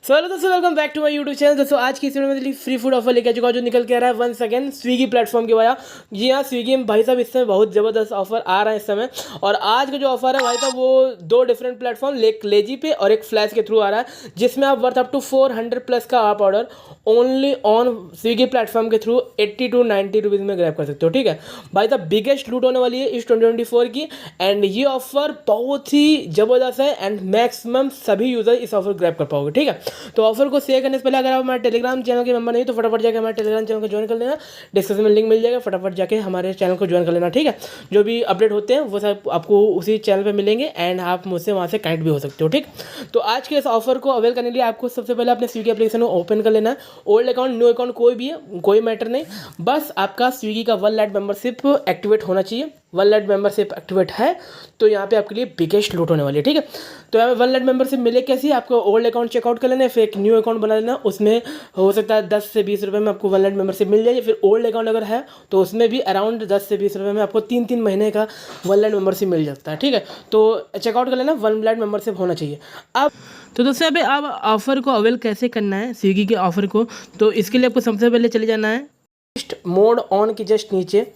सो hello दोस्तों, welcome back to my YouTube channel. दोस्तों आज की इस वीडियो में फ्री फूड ऑफर लेके आ चुका हूं जो निकल के आ रहा है वंस अगेन स्विगी प्लेटफॉर्म के वजह। जी हाँ, स्विगी में भाई साहब इस समय बहुत ज़बरदस्त ऑफर आ रहा है इस समय। और आज का जो ऑफर है भाई साहब वो दो डिफरेंट प्लेटफॉर्म, एक लेजी पे और एक फ्लैश के थ्रू आ रहा है, जिसमें आप वर्थ अप टू 400 प्लस का आप order only on Swiggy platform के थ्रू 80 to 90 रुपीज़ में ग्रैब कर सकते हो। ठीक है भाई साहब, बिगेस्ट लूट होने वाली है इस 2024 की। एंड ये ऑफर बहुत ही ज़बरदस्त है एंड मैक्सिमम सभी यूज़र इस ऑफर ग्रैब कर पाओगे। ठीक है, तो ऑफर को शेयर करने से पहले अगर आप हमारे टेलीग्राम चैनल के मेंबर नहीं तो फटाफट जाकर हमारे टेलीग्राम चैनल को ज्वाइन कर लेना। डिस्क्रिप्शन में लिंक मिल जाएगा, फटाफट जाके हमारे चैनल को ज्वाइन कर लेना। ठीक है, जो भी अपडेट होते हैं वो सब आपको उसी चैनल पे मिलेंगे एंड आप मुझसे वहाँ से कनेक्ट भी हो सकते हो। ठीक, तो आज के इस ऑफर को अवेल करने के लिए आपको सबसे पहले अपने स्विगी एप्लीकेशन को ओपन कर लेना है। ओल्ड अकाउंट न्यू अकाउंट कोई भी है, कोई मैटर नहीं, बस आपका स्विगी का 1 लाख मेंबरशिप एक्टिवेट होना चाहिए। 1 लाख मेंबरशिप एक्टिवेट है तो यहाँ पे आपके लिए बिगेस्ट लूट होने वाली है। ठीक है, तो यहाँ पे 1 लाख मेंबरशिप मिले कैसे, आपको ओल्ड अकाउंट चेकआउट कर लेना है, फिर एक न्यू अकाउंट बना लेना। उसमें हो सकता है 10 से 20 रुपये में आपको 1 लाख मेंबरशिप मिल जाएगी। फिर ओल्ड अकाउंट अगर है तो उसमें भी अराउंड 10 से 20 रुपये में आपको 3 महीने का 1 लाख मेंबरशिप मिल जाता है। ठीक है, तो चेकआउट कर लेना, 1 लाख मेंबरशिप होना चाहिए। अब तो दोस्तों अभी आप ऑफ़र को अवेल कैसे करना है स्विगी के ऑफ़र को, तो इसके लिए आपको सबसे पहले चले जाना है मोड ऑन के जस्ट नीचे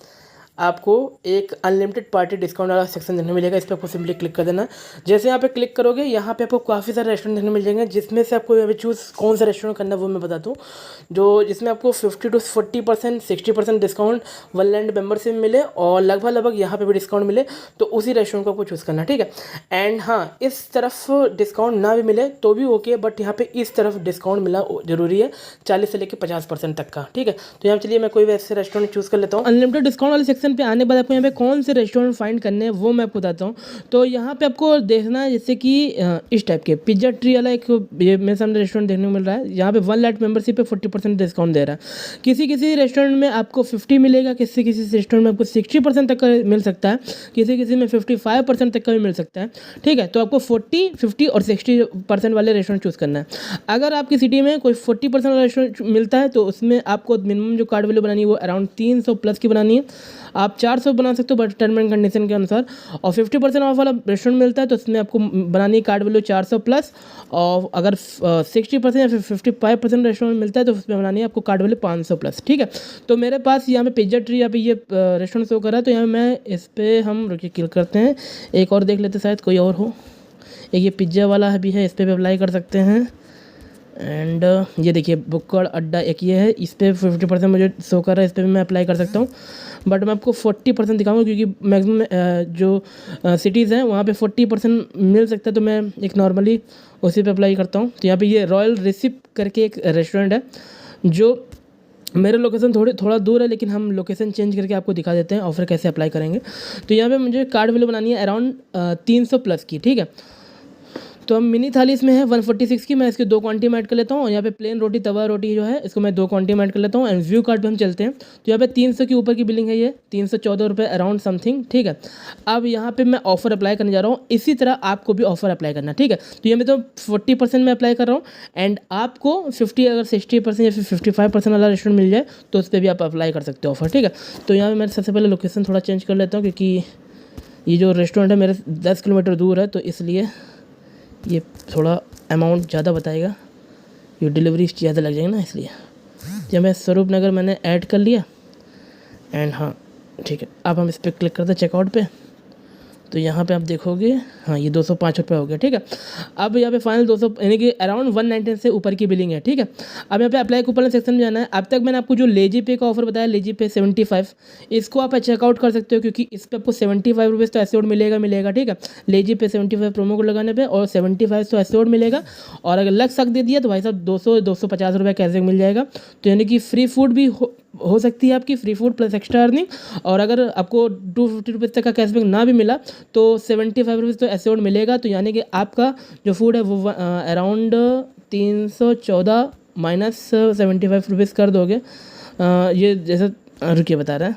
आपको एक अनलिमिटेड पार्टी डिस्काउंट वाला सेक्शन देखने मिलेगा। इस पर आपको सिंपली क्लिक कर देना है। जैसे यहाँ पे क्लिक करोगे यहाँ पे आपको काफ़ी सारे रेस्टोरेंट देखने मिल जाएंगे, जिसमें से आपको यहाँ पे चूज़ कौन सा रेस्टोरेंट करना है वो मैं बताता हूँ। जो जिसमें आपको 50 to 40% 60% डिस्काउंट 1 लाख मेंबरशिप मिले और लगभग यहाँ पे भी डिस्काउंट मिले, तो उसी रेस्टोरेंट को आपको चूज़ करना है। ठीक है, एंड हाँ, इस तरफ डिस्काउंट ना भी मिले तो भी ओके, बट यहाँ पे इस तरफ डिस्काउंट मिला जरूरी है 40 से लेकर 50% तक का। ठीक है, तो यहाँ चलिए मैं कोई वैसे रेस्टोरेंट चूज़ कर लेता हूँ। अनलिमिटेड डिस्काउंट वाले सेक्शन पे आने के बाद आपको यहाँ पे कौन से रेस्टोरेंट फाइंड करने हैं वो मैं आपको बताता हूँ। तो यहाँ पे आपको देखना है जैसे कि इस टाइप के पिज्जा ट्री वाला एक मेरे सामने रेस्टोरेंट देखने को मिल रहा है। यहाँ पे 1 लाख मेंबरशिप पे 40% डिस्काउंट दे रहा है। किसी रेस्टोरेंट में आपको 50 मिलेगा, किसी रेस्टोरेंट में आपको 60% तक का मिल सकता है, किसी में 55% तक का भी मिल सकता है। ठीक है, तो आपको 40, 50 और 60% वाले रेस्टोरेंट चूज़ करना है। अगर आपकी सिटी में कोई 40% वाला रेस्टोरेंट मिलता है तो उसमें आपको मिनिमम जो कार्ड वैल्यू बनानी है वो अराउंड 300 प्लस की बनानी है। आप 400 बना सकते हो बट टर्म एंड कंडीशन के अनुसार। और 50% ऑफ वाला रेस्टोरेंट मिलता है तो उसमें आपको बनानी है कार्ड वैल्यू 400 प्लस। और अगर 60% या फिर 55% रेस्टोरेंट मिलता है तो उसमें बनानी है आपको कार्ड वैल्यू 500 प्लस। ठीक है, तो मेरे पास यहाँ पे पिज्जा ट्री यहाँ पे ये रेस्टोरेंट शो कर रहा है, तो यहाँ मैं इस पर हम रुकिए क्लिक करते हैं। एक और देख लेते, शायद कोई और हो। एक ये पिज्ज़ा वाला भी है, इस पर भी अप्लाई कर सकते हैं। एंड ये देखिए बुक्कड़ अड्डा एक ये है, इस पर 50% मुझे शो कर रहा है, इस पर भी मैं अप्लाई कर सकता हूँ। बट मैं आपको 40% दिखाऊंगा क्योंकि मैक्सिमम जो सिटीज़ हैं वहाँ पे 40% मिल सकता है, तो मैं एक नॉर्मली उसी पे अप्लाई करता हूँ। तो यहाँ पे ये रॉयल रेसिप करके एक रेस्टोरेंट है जो मेरे लोकेशन थोड़ा दूर है, लेकिन हम लोकेशन चेंज करके आपको दिखा देते हैं ऑफर कैसे अप्लाई करेंगे। तो यहाँ पे मुझे कार्ड वैल्यू बनानी है अराउंड 300 प्लस की। ठीक है, तो हम मिनी थाली इसमें है 146 की, मैं इसके 2 क्वांटिटी में ऐड कर लेता हूँ। और यहाँ पे प्लेन रोटी तवा रोटी जो है इसको मैं 2 क्वांटिटी में ऐड कर लेता हूँ। एंड व्यू कार्ड पे हम चलते हैं तो यहाँ पे 300 के ऊपर की बिलिंग है, ये 314 रुपये अराउंड समथिंग। ठीक है, अब यहाँ पे मैं ऑफर अप्लाई करने जा रहा हूँ, इसी तरह आपको भी ऑफर अप्लाई करना। ठीक है, तो यहाँ पे तो 40% में अप्लाई कर रहा हूँ एंड आपको 50 अगर 60% या फिर 55% वाला रेस्टोरेंट मिल जाए तो उस पर भी आप अप्लाई कर सकते हो ऑफर। ठीक है, तो यहाँ पर मैं सबसे पहले लोकेशन थोड़ा चेंज कर लेता हूँ क्योंकि ये जो रेस्टोरेंट है मेरे 10 किलोमीटर दूर है, तो इसलिए ये थोड़ा अमाउंट ज़्यादा बताएगा, ये डिलीवरी ज़्यादा लग जाएगी ना, इसलिए। जब मैं स्वरूप नगर मैंने ऐड कर लिया एंड हाँ ठीक है, अब हम इस पर क्लिक करते हैं चेकआउट पे, तो यहाँ पे आप देखोगे हाँ ये 205 रुपये हो गया। ठीक है, अब यहाँ पे फाइनल 200 यानी कि अराउंड 190 से ऊपर की बिलिंग है। ठीक है, अब यहाँ पे अप्लाई कूपन सेक्शन में जाना है। अब तक मैंने आपको जो लेजी पे का ऑफर बताया, लेजी पे 75, इसको आप चेकआउट कर सकते हो क्योंकि इस पर आपको 75 रुपीज़ तो एस्योर्ड मिलेगा। ठीक है, लेजी पे 75 प्रोमो कोड लगाने पर और 75 तो एस्योर्ड मिलेगा। और अगर लग दे दिया तो भाई साहब 250 रुपये कैशबैक मिल जाएगा। तो यानी कि फ्री फूड भी हो सकती है आपकी, free food plus extra earning. और अगर आपको 250 रुपीज़ तक का कैशबैक ना भी मिला तो 75 रुपीज़ तो एस्योर्ड मिलेगा। तो यानी कि आपका जो फूड है वो अराउंड 314 माइनस 75 रुपीज़ कर दोगे। ये जैसे रुकिए बता रहा है,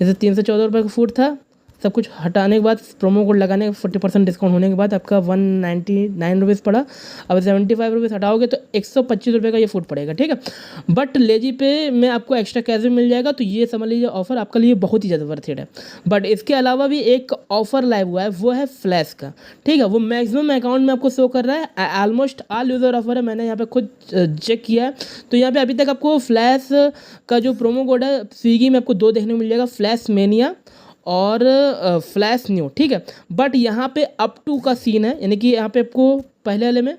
जैसे 314 रुपये का फूड था, सब कुछ हटाने के बाद, प्रोमो कोड लगाने 40% डिस्काउंट होने के बाद आपका 199 रुपीज़ पड़ा। अब 75 रुपीज़ हटाओगे तो 125 रुपये का ये फूड पड़ेगा, ठीक है। बट लेजी पे में आपको एक्स्ट्रा कैश भी मिल जाएगा, तो ये समझ लीजिए ऑफर आपके लिए बहुत ही ज़्यादा वर्थ इट है। बट इसके अलावा भी एक ऑफर लाइव हुआ है, वो है फ्लैश का, ठीक है। वो मैक्सिमम अकाउंट में आपको शो कर रहा है, ऑलमोस्ट ऑल यूज़र ऑफर है, मैंने यहाँ पे खुद चेक किया है। तो यहाँ पे अभी तक आपको फ्लैश का जो प्रोमो कोड है स्विगी में आपको 2 देखने को मिल जाएगा, फ्लैश मेनिया और फ्लैश न्यू, ठीक है। बट यहाँ पे अप टू का सीन है, यानी कि यहाँ पे आपको पहले वाले में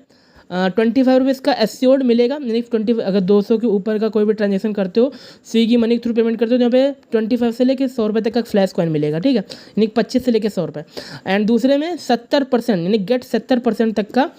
25 रुपीज़ का एस्योर्ड मिलेगा, यानी 20 अगर 200 के ऊपर का कोई भी ट्रांजेक्शन करते हो, स्विगी मनी के थ्रू पेमेंट करते हो, तो यहाँ पे 25 से लेकर 100 रुपये तक का फ्लैश कॉइन मिलेगा, ठीक है, यानी 25 से लेकर 100 रुपये। एंड दूसरे में 70% यानी गेट 70% तक का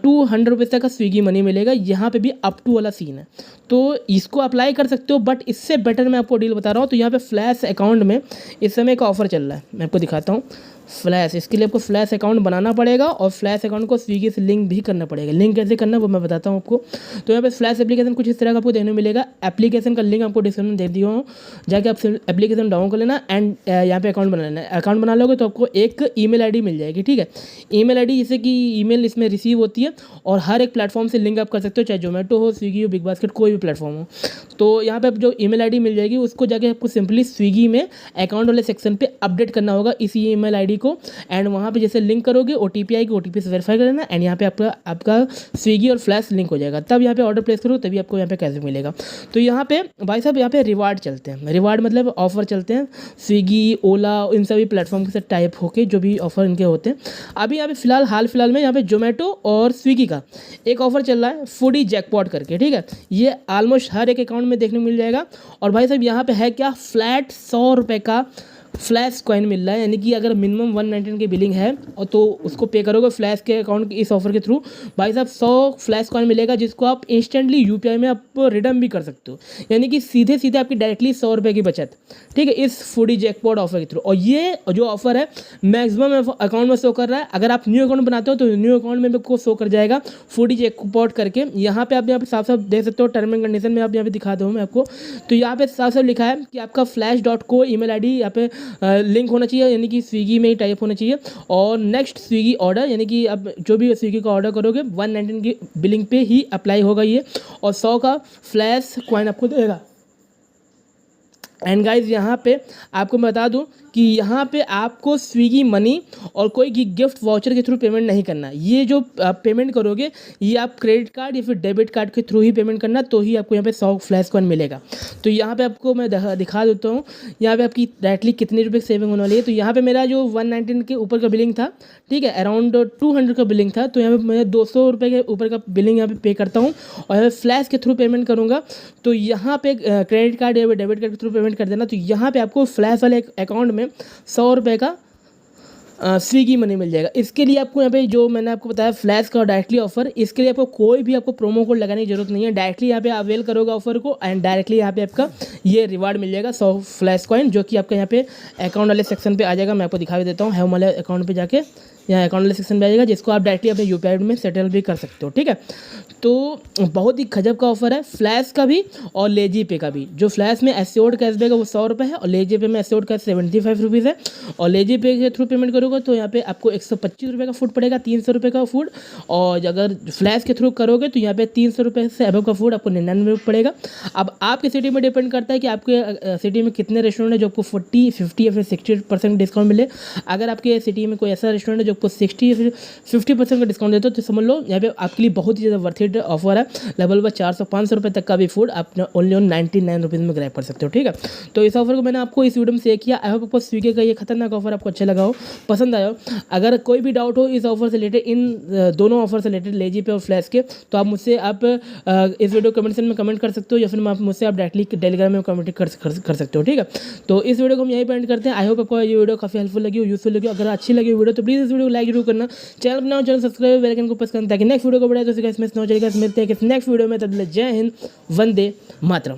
200 रुपीज़ तक का स्विगी मनी मिलेगा। यहाँ पे भी अप टू वाला सीन है, तो इसको अप्लाई कर सकते हो। बट इससे बेटर मैं आपको डील बता रहा हूँ। तो यहाँ पे फ्लैश अकाउंट में इस समय एक ऑफर चल रहा है, मैं आपको दिखाता हूँ। फ्लैश, इसके लिए आपको फ्लैश अकाउंट बनाना पड़ेगा और फ्लैश अकाउंट को स्विगी से लिंक भी करना पड़ेगा। लिंक कैसे करना वो मैं बताता हूँ आपको। तो यहाँ पे फ्लैश एप्लीकेशन कुछ इस तरह का आपको देखने मिलेगा। एप्लीकेशन का लिंक आपको डिस्क्रिप्शन में दे दिया हूँ, जाके आप एप्लीकेशन डाउन कर लेना एंड यहाँ पे अकाउंट बना लेना। अकाउंट बना लोगे तो आपको एक ईमेल आईडी मिल जाएगी, ठीक है। ईमेल आईडी जैसे कि ईमेल इसमें रिसीव होती है और हर एक प्लेटफॉर्म से लिंक आप कर सकते हो, चाहे जोमेटो हो, स्विगी हो, बिग बास्केट, कोई भी प्लेटफॉर्म हो। तो यहाँ पे आप जो ईमेल आईडी मिल जाएगी उसको जाके आपको सिंपली स्विगी में अकाउंट वाले सेक्शन पे अपडेट करना होगा इसी ईमेल आईडी को। एंड वहाँ पे जैसे लिंक करोगे ओटीपी आएगी, ओटीपी से वेरीफाई कर लेना एंड यहाँ पे आपका स्विगी और फ्लैश लिंक हो जाएगा। तब यहाँ पे ऑर्डर प्लेस करो तभी आपको यहाँ पे कैसे मिलेगा। तो यहाँ पे भाई साहब यहाँ पे रिवार्ड चलते हैं, रिवार्ड मतलब ऑफर चलते हैं स्विगी, ओला, इन सभी प्लेटफॉर्म के साथ टाइप होके जो भी ऑफर इनके होते हैं। अभी यहाँ पे हाल फिलहाल में यहाँ पे जोमेटो और स्विगी का एक ऑफर चल रहा है, फूडी जैकपॉट करके, ठीक है। ये ऑलमोस्ट हर एक अकाउंट में देखने को मिल जाएगा। और भाई साहब यहाँ पे है क्या, फ्लैट 100 रुपये का फ्लैश कॉइन मिल रहा है, यानी कि अगर मिनिमम 119 की बिलिंग है और तो उसको पे करोगे फ्लैश के अकाउंट इस ऑफर के थ्रू, भाई साहब 100 फ्लैश कॉइन मिलेगा, जिसको आप इंस्टेंटली यूपीआई में आप रिडीम भी कर सकते हो, यानी कि सीधे सीधे आपकी डायरेक्टली 100 रुपये की बचत, ठीक है, इस फूडी जैकपॉट ऑफर के थ्रू। और ये जो ऑफर है मैक्सिमम अकाउंट में शो कर रहा है। अगर आप न्यू अकाउंट बनाते हो तो न्यू अकाउंट में आपको शो कर जाएगा फूडी जैकपॉट करके। यहाँ पे आप यहाँ पे साफ साफ देख सकते हो, टर्म एंड कंडीशन में आप यहाँ पे दिखा दूँ मैं आपको। तो यहाँ पे साफ साफ लिखा है कि आपका flash.co ईमेल आईडी यहाँ पे लिंक होना चाहिए, यानी कि स्विगी में ही टाइप होना चाहिए। और नेक्स्ट स्विगी ऑर्डर, यानी कि अब जो भी स्विगी का ऑर्डर करोगे 119 की बिलिंग पे ही अप्लाई होगा ये, और 100 का फ्लैश कॉइन आपको देगा। एंड गाइज यहाँ पे आपको मैं बता दूँ कि यहाँ पे आपको स्विगी मनी और कोई गिफ्ट वाउचर के थ्रू पेमेंट नहीं करना। ये जो आप पेमेंट करोगे ये आप क्रेडिट कार्ड या फिर डेबिट कार्ड के थ्रू ही पेमेंट करना, तो ही आपको यहाँ पे 100 फ्लैश कॉइन मिलेगा। तो यहाँ पे आपको मैं दिखा देता हूँ यहाँ पे आपकी डायरेक्टली कितने रुपये सेविंग होने वाली है। तो यहाँ पे मेरा जो 119 के ऊपर का बिलिंग था, ठीक है, अराउंड 200 का बिलिंग था, तो यहाँ पे मैं 200 रुपये के ऊपर का बिलिंग यहाँ पे करता हूँ और यहाँ पे फ्लैश के थ्रू पेमेंट करूँगा। तो यहाँ पे क्रेडिट कार्ड या डेबिट कार्ड के थ्रू पेमेंट कर देना, तो यहाँ पे आपको फ्लैश वाले अकाउंट में 100 रुपये का स्विगी मनी मिल जाएगा। इसके लिए आपको यहाँ पे जो मैंने आपको बताया फ्लैश का डायरेक्टली ऑफर, इसके लिए आपको कोई भी आपको प्रोमो कोड लगाने की जरूरत नहीं है। डायरेक्टली यहाँ पे अवेल करोगे ऑफर को एंड डायरेक्टली यहाँ पे आपका ये रिवार्ड मिल जाएगा 100 फ्लैश कॉइन, जो कि आपका यहाँ पे अकाउंट वाले सेक्शन पे आ जाएगा। मैं आपको दिखा भी देता हूँ, होम वाले अकाउंट पे जाके यहाँ अकाउंट वाले सेक्शन पे आ जाएगा, जिसको आप डायरेक्टली अपने यूपीआई में सेटल भी कर सकते हो, ठीक है। तो बहुत ही गजब का ऑफर है फ्लैश का भी और लेजी पे का भी। जो फ्लैश में एस्योर्ड कैशबैक है वो 100 रुपये है और लेजी पे में एस्योर्ड का 75 रुपीज़ है। और लेजी पे के थ्रू पेमेंट करोगे तो यहाँ पे आपको 125 रुपये का फूड पड़ेगा, 300 रुपये का फूड। और अगर फ्लैश के थ्रू करोगे तो यहाँ पे 300 रुपये से अबव का फूड आपको 99 रुपये पड़ेगा। अब आपकी सिटी में डिपेंड करता है कि आपके सिटी में कितने रेस्टोरेंट है जो आपको 40, 50 या फिर 60% डिस्काउंट मिले। अगर आपके सिटी में कोई ऐसा रेस्टोरेंट है जो आपको 60 या फिर 50% का डिस्काउंट देते हो तो समझ लो यहाँ पे आपके लिए बहुत ही ज़्यादा वर्थ इट ऑफर है। लेवल पर 400-500 रुपये तक का भी फूड आप ओनली ऑन 99 रुपीज़ में ग्रैब कर सकते हो, ठीक है। तो इस ऑफर को मैंने आपको इस वीडियो में शेयर किया। आई होप आपको स्विगी का ये खतरनाक ऑफर आपको अच्छा लगा हो, पसंद आया हो। अगर कोई भी डाउट हो इस ऑफर से रिलेटेड, इन दोनों ऑफर से रिलेटेड लेजी पे और फ्लैश के, तो आप मुझसे इस वीडियो कमेंट सेक्शन में कमेंट कर सकते हो या फिर मुझसे आप डायरेक्टली टेलीग्राम में कमेंट कर सकते हो, ठीक है। तो इस वीडियो को हम यहीं पे एंड करते हैं। आई होप आपको ये वीडियो काफ़ी हेल्पफुल लगी हो, यूजफुल लगी हो। अगर अच्छी लगी वीडियो तो प्लीज़ इस वीडियो को लाइक जरूर करना, चैनल बनाओ, चैनल सब्सक्राइब, बेल आइकन को प्रेस करना ताकि नेक्स्ट वीडियो को बढ़ाए तो इसमें न हो जाएगा। मिलते हैं कि नेक्स्ट वीडियो में, तब तक जय हिंद, वंदे मातरम।